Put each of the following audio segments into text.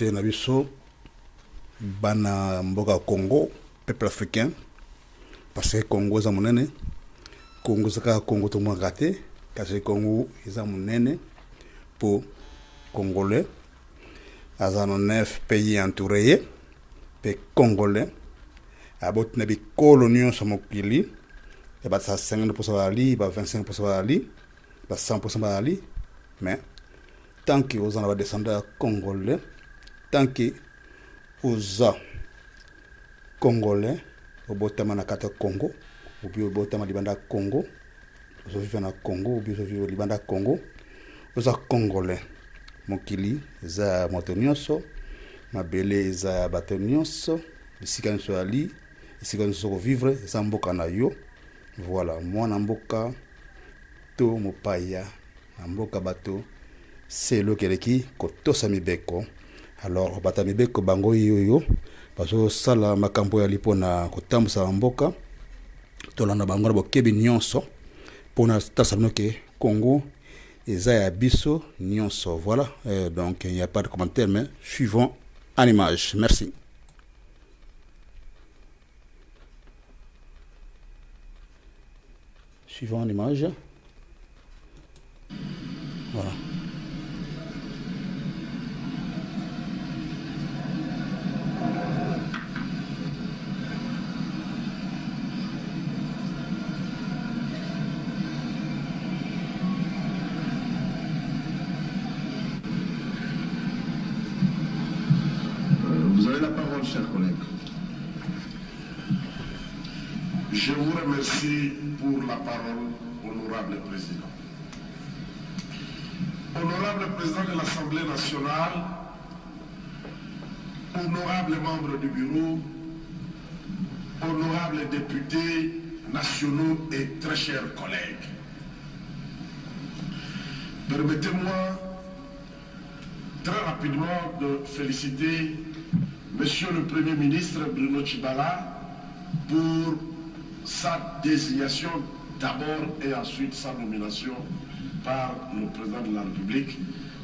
Nabiso, bana mboka Congo, peuple africain, parce que Congo est monene, Congo c'est Congo tout le monde raté, parce que Congo est monene pour Congolais, azano 9 pays entourés, pays Congolais, abot nabi colonion sur mokili, et bah ça 50% ali, bah 25% ali, bah 100% ali, mais tant que vous en avez descendu Congolais, tant que vous Congolais, au botama na kata Congo, ou bien au botama libanda Congo, vous vivez na Congo, ou bien vous vivez au libanda Congo, vous êtes Congolais. Mokili, za motonioso, mabele za batonioso, isika nso ali, isika nso vivre, za mboka na yo. Voilà, moi na mboka to mopaya, na mboka bato, c'est le keleki kotosa mibeko. Alors bata mibeko bango yoyo, bazo sala makambo ya lipo na kotambusa mboka, tolanda bango na bokebi nyonso, pona tasano ke Congo Ezaya Bisso Nyonso. Voilà, donc il n'y a pas de commentaire, mais suivons en image. Merci. Suivons en image. Voilà. Vous avez la parole, chers collègues. Je vous remercie pour la parole, honorable président. Honorable président de l'Assemblée nationale, honorable membre du bureau, honorables députés nationaux et très chers collègues, permettez-moi très rapidement de féliciter Monsieur le Premier ministre Bruno Tshibala pour sa désignation d'abord et ensuite sa nomination par le président de la République,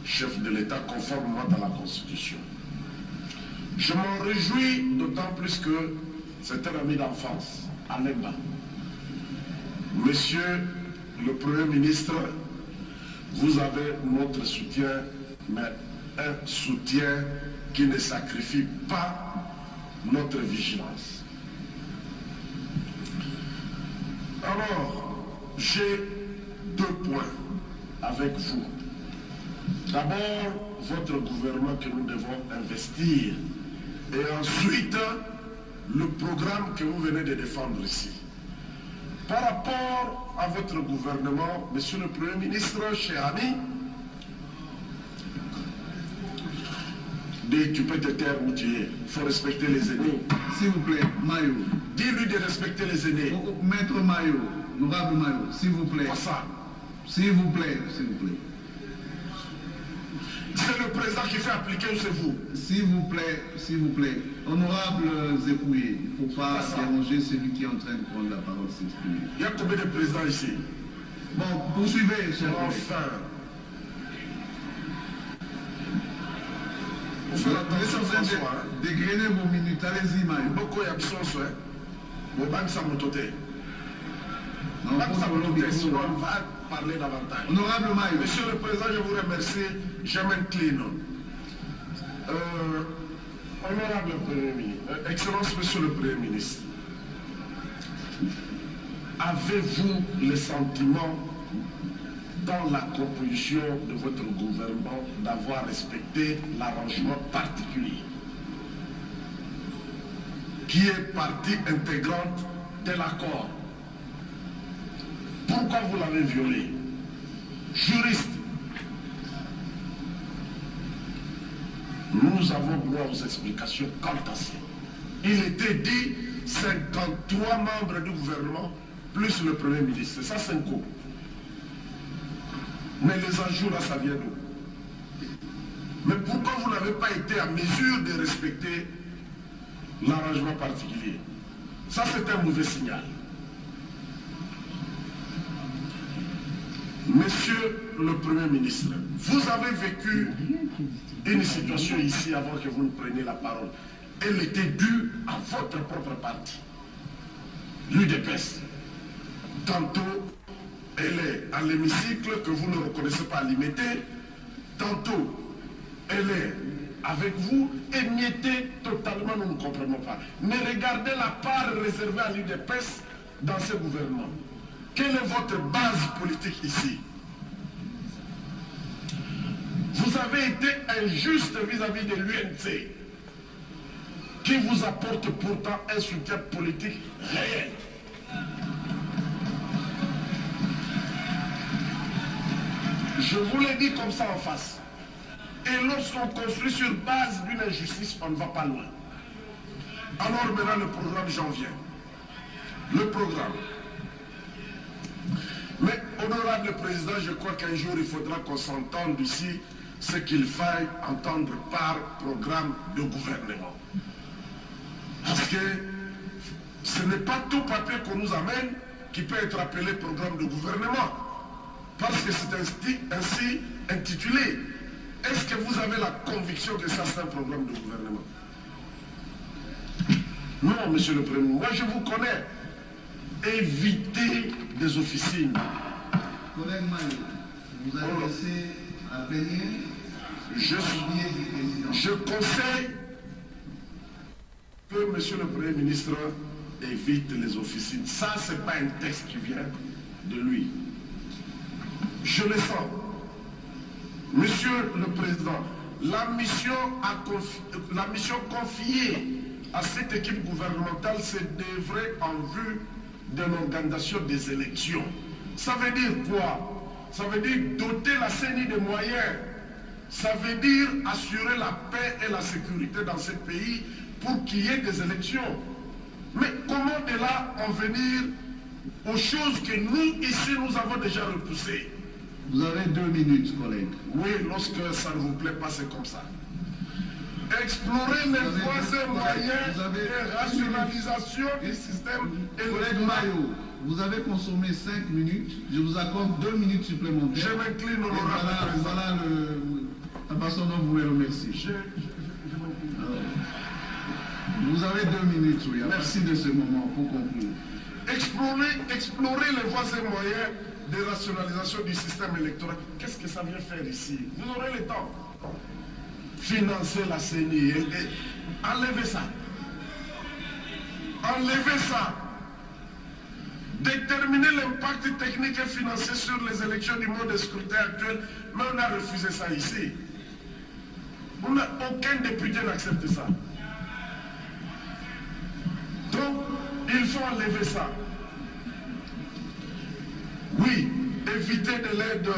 chef de l'État, conformément à la Constitution. Je m'en réjouis d'autant plus que c'est un ami d'enfance, Alemba. Monsieur le Premier ministre, vous avez notre soutien, mais un soutien qui ne sacrifie pas notre vigilance. Alors, j'ai 2 points avec vous. D'abord, votre gouvernement que nous devons investir. Et ensuite, le programme que vous venez de défendre ici. Par rapport à votre gouvernement, Monsieur le Premier ministre, cher ami, tu peux te taire où tu es. Il faut respecter les aînés. S'il vous plaît, Mayo. Dis-lui de respecter les aînés. Maître Mayo, honorable Mayo, s'il vous plaît. Quoi ça? S'il vous plaît, s'il vous plaît. C'est le président qui fait appliquer ou c'est vous? S'il vous plaît, s'il vous plaît. Honorable Zepouye, il ne faut pas déranger celui qui est en train de prendre la parole s'exprimer. Il y a combien de présidents ici? Bon, poursuivez, cher collègue. Enfin. Vous êtes en train de dégrainer vos minutes. Allez-y, Mayo. Beaucoup d'absence, hein. Bon, ban ça me toté. On va parler davantage. Honorable Mayo. Monsieur le Président, je vous remercie. Je m'incline. Honorable Premier ministre, Excellence Monsieur le Premier ministre, avez-vous le sentiment dans la composition de votre gouvernement d'avoir respecté l'arrangement particulier qui est partie intégrante de l'accord? Pourquoi vous l'avez violé? Juriste, nous avons droit aux explications quant à ça. Il était dit 53 membres du gouvernement plus le Premier ministre. C'est ça 5 coups. Mais les enjeux là, ça vient d'où? Mais pourquoi vous n'avez pas été en mesure de respecter l'arrangement particulier? Ça, c'est un mauvais signal. Monsieur le Premier ministre, vous avez vécu une situation ici avant que vous ne preniez la parole. Elle était due à votre propre parti, l'UDPS. Tantôt, elle est à l'hémicycle que vous ne reconnaissez pas à l'imiter. Tantôt, elle est avec vous, émiettée totalement, nous ne comprenons pas. Mais regardez la part réservée à l'UDPS dans ce gouvernement. Quelle est votre base politique ici? Vous avez été injuste vis-à-vis de l'UNC, qui vous apporte pourtant un soutien politique réel. Je vous l'ai dit comme ça en face. Et lorsqu'on construit sur base d'une injustice, on ne va pas loin. Alors maintenant, le programme, j'en viens. Le programme. Mais, honorable président, je crois qu'un jour, il faudra qu'on s'entende ici ce qu'il faille entendre par programme de gouvernement. Parce que ce n'est pas tout papier qu'on nous amène qui peut être appelé programme de gouvernement. Parce que c'est ainsi intitulé. Est-ce que vous avez la conviction que ça c'est un programme de gouvernement? Non, monsieur le Premier ministre. Moi, je vous connais. Évitez des officines. Collègue Mayo, vous avez laissé à venir. Je conseille que monsieur le Premier ministre évite les officines. Ça, ce n'est pas un texte qui vient de lui. Je le sens. Monsieur le Président, la mission confiée à cette équipe gouvernementale, c'est d'œuvrer en vue de l'organisation des élections. Ça veut dire quoi? Ça veut dire doter la CENI de moyens. Ça veut dire assurer la paix et la sécurité dans ce pays pour qu'il y ait des élections. Mais comment de là en venir aux choses que nous, ici, nous avons déjà repoussées? Vous avez 2 minutes, collègue. Oui, lorsque ça ne vous plaît pas, c'est comme ça. Explorer les voies et moyens de rationalisation du système Collègue électoral. Mayo, vous avez consommé 5 minutes. Je vous accorde 2 minutes supplémentaires. Je m'incline au Et voilà la façon dont vous me remerciez. Vous avez 2 minutes, oui. Merci de ce moment pour conclure. Explorer les voies et moyens de rationalisation du système électoral. Qu'est-ce que ça vient faire ici? Vous aurez le temps. Financer la CENI. Enlevez ça. Enlevez ça. Déterminer l'impact technique et financier sur les élections du mode de scrutin actuel. Mais on a refusé ça ici. Aucun député n'accepte ça. Donc, il faut enlever ça. Oui, éviter de l'aide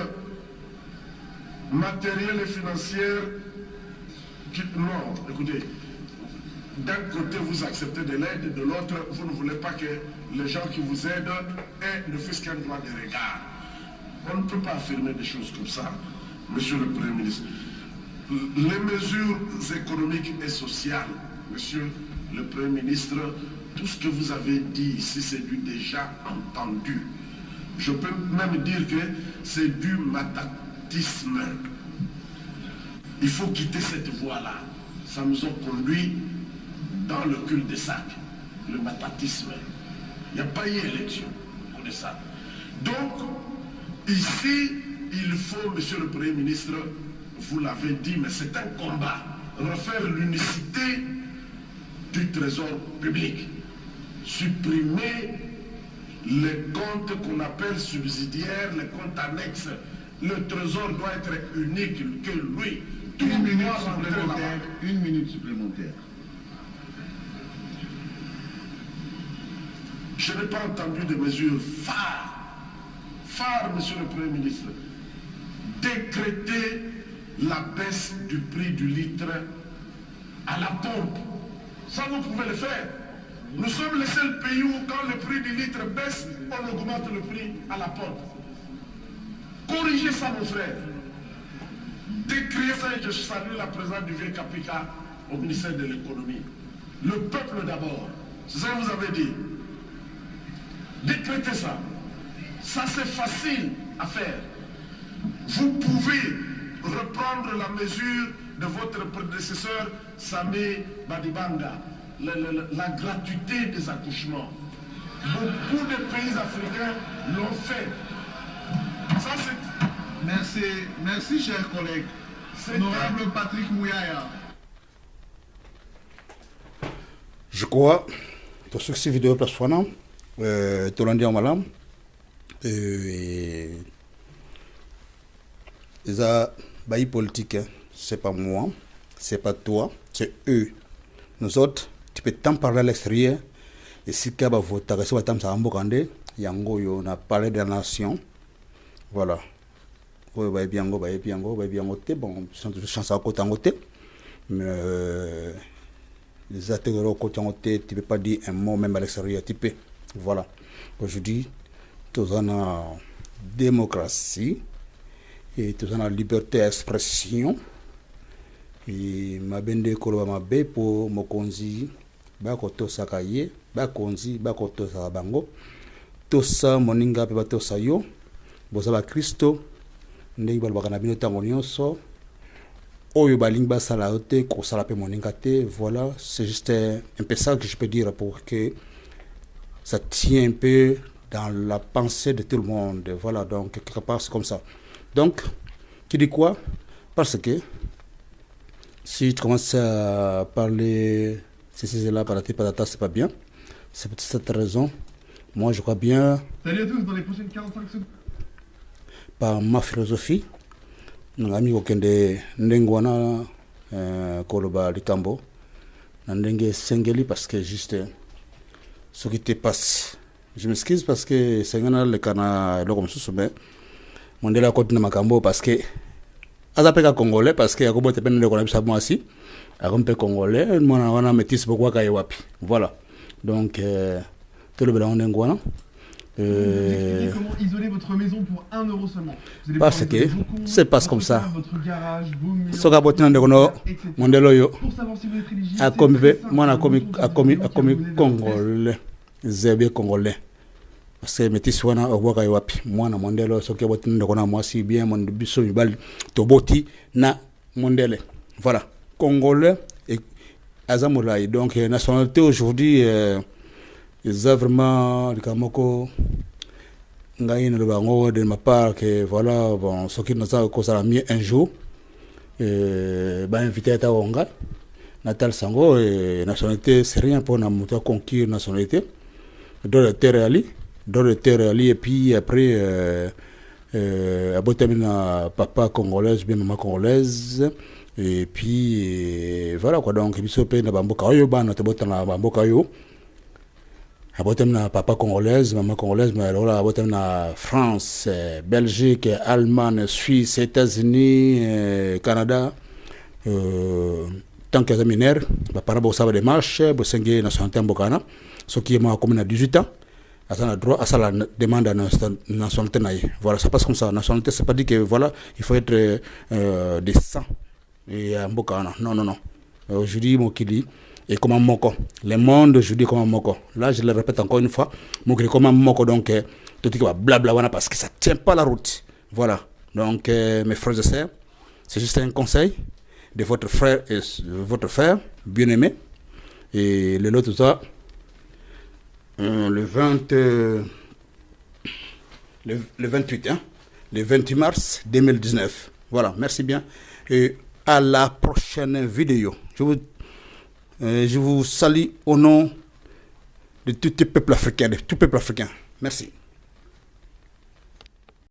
matérielle et financière. Non, écoutez, d'un côté vous acceptez de l'aide, de l'autre vous ne voulez pas que les gens qui vous aident aient ne fût-ce qu'un droit de regard. On ne peut pas affirmer des choses comme ça, monsieur le Premier ministre. Les mesures économiques et sociales, monsieur le Premier ministre, tout ce que vous avez dit ici, c'est du déjà entendu. Je peux même dire que c'est du matatisme. Il faut quitter cette voie-là. Ça nous a conduit dans le cul-de-sac, le matatisme. Il n'y a pas eu élection, vous connaissez ça. Donc, ici, il faut, monsieur le Premier ministre, vous l'avez dit, mais c'est un combat. Refaire l'unicité du trésor public. Supprimer les comptes qu'on appelle subsidiaires, les comptes annexes. Le trésor doit être unique, que lui. Une minute supplémentaire. Je n'ai pas entendu de mesures phares, monsieur le Premier ministre. Décréter la baisse du prix du litre à la pompe. Ça, vous pouvez le faire. Nous sommes le seul pays où, quand le prix du litre baisse, on augmente le prix à la pompe. Corrigez ça, mon frère. Décriez ça, et je salue la présence du vieux Capica au ministère de l'économie. Le peuple d'abord. C'est ça que vous avez dit. Décrétez ça. Ça, c'est facile à faire. Vous pouvez reprendre la mesure de votre prédécesseur Samé Badibanga, la gratuité des accouchements. Beaucoup de pays africains l'ont fait. Ça, merci chers collègues. Honorable Patrick Mouyaya. Je crois que ce que vidéo place fana, tout lundi en malam, les bails politiques, c'est pas moi, c'est pas toi, c'est eux. Nous autres, tu peux t'en parler à l'extérieur. Et si tu as voté, si tu as voté, on a parlé de la nation. Voilà. Oui, bien, bon, chance à côté en côté. Mais les atterreurs au côté en côté, tu ne peux pas dire un mot même à l'extérieur, tu peux. Voilà. Aujourd'hui, tous en a démocratie et tous en a liberté d'expression. Et ma bende koloba mabe pour mokonzi ba koto sakaye ba konzi ba koto sabango tosa moninga pe ba tosa yo boza ba Kristo ndenge balobaka na bino ntango nyonso oyo balingi basala yo te kosala pe moninga te. Voilà, c'est juste un peu ça que je peux dire pour que ça tient un peu dans la pensée de tout le monde. Voilà, donc quelque part c'est comme ça. Donc tu dis quoi? Parce que si tu commences à parler c'est là par la c'est pas bien. C'est pour cette raison. Moi je crois bien. Salut à tous, dans les prochaines 45 secondes. Par ma philosophie, nous avons okende ndengwana koloba likambo ndenge sengeli parce que juste ce qui te passe. Je m'excuse parce que c'est le kana le comme ça mais mon délai continue makambo parce que azapeka congolais parce que yakobo te pende ko na bisa mwasi akompe congolais mona wana métis beaucoup ka wapi. Voilà. Donc tout le blanc ndengwana comment isoler votre maison pour 1 euro seulement. Parce que c'est pas comme ça. Votre garage, vos murs, soka botina ndekono mondelo yo pour savoir si vous êtes éligible. a commis congolais zébé congolais parce que métis wana obwaka wapi mwana mondelo soki botina ndekona mwasi bien mon biso mibali toboti na mondele. Voilà, congolais et azamolai. Donc nationalité aujourd'hui ils ont vraiment le Kamoko Ngaïn le Bango de ma part que voilà, bon, ce qui nous a causé la mieux un jour, invité à Taonga, Natal Sango, et nationalité, c'est rien pour nous conquérir nationalité. Dans le terre ali, et puis après, à Botamina, papa congolaise, bien maman congolaise, et puis voilà quoi, donc, il se paye dans Bamboka Yo, notre Botana Bamboka Yo. Abotem papa congolaise, maman congolaise, mais alors abotem na France, Belgique, Allemagne, Suisse, États-Unis, Canada. Tant que les mineurs, par rapport aux démarches, pour s'engager nationalité en Bokana, ce qui est moi comme à 18 ans, à ça droit, à ça la demande à nationalité naïe. Voilà, ça passe comme ça. Nationalité, c'est pas dit que voilà, il faut être décent et en Bokana. Non, non, non. Aujourd'hui, mon kili. Et comme un moko. Le monde, je dis comme un moko. Là, je le répète encore une fois. Mon comme un moko, donc, tout est blabla, parce que ça ne tient pas la route. Voilà. Donc, mes frères et sœurs, c'est juste un conseil de votre frère et votre frère, bien aimé. Et le lot, tout ça, le 28, hein, le 28 mars 2019. Voilà, merci bien. Et à la prochaine vidéo. Je vous salue au nom de tout le peuple africain, Merci.